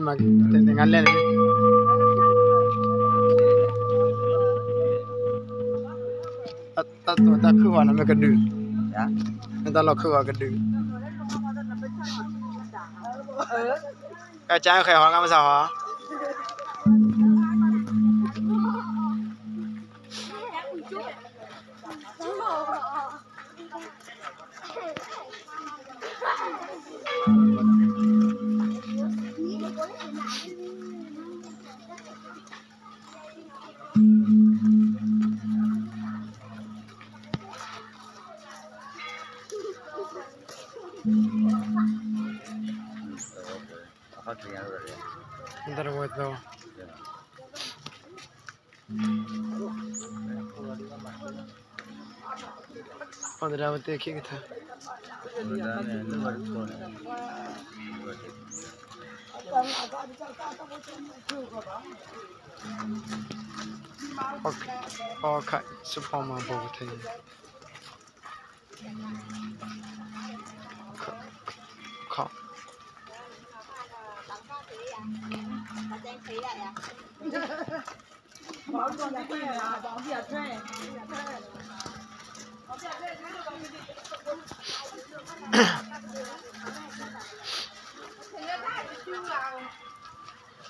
mà thì ngắn lên đi taคือว่ามันกระดือจ้ะมันตลอดคือว่ากระดืออาจารย์เคยหอกันมาซะหอNtar buat tau. Padahal waktu kita. Okay, supaya bawa tu. Kau.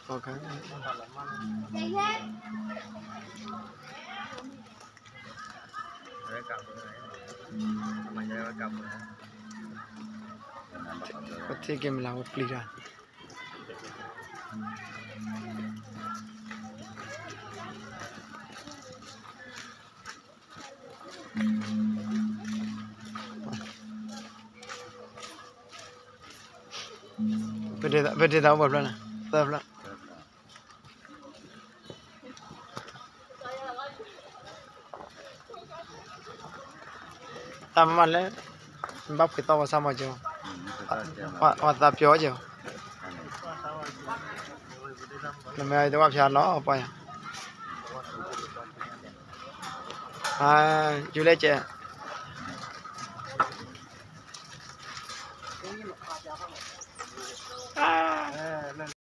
Okay. Pati game lawa pelira. Beda tahu berapa lah? Berapa? Tama malah, bab kita sama je. Wata pio je. Nama itu apa sih lo apa ya? Julai je.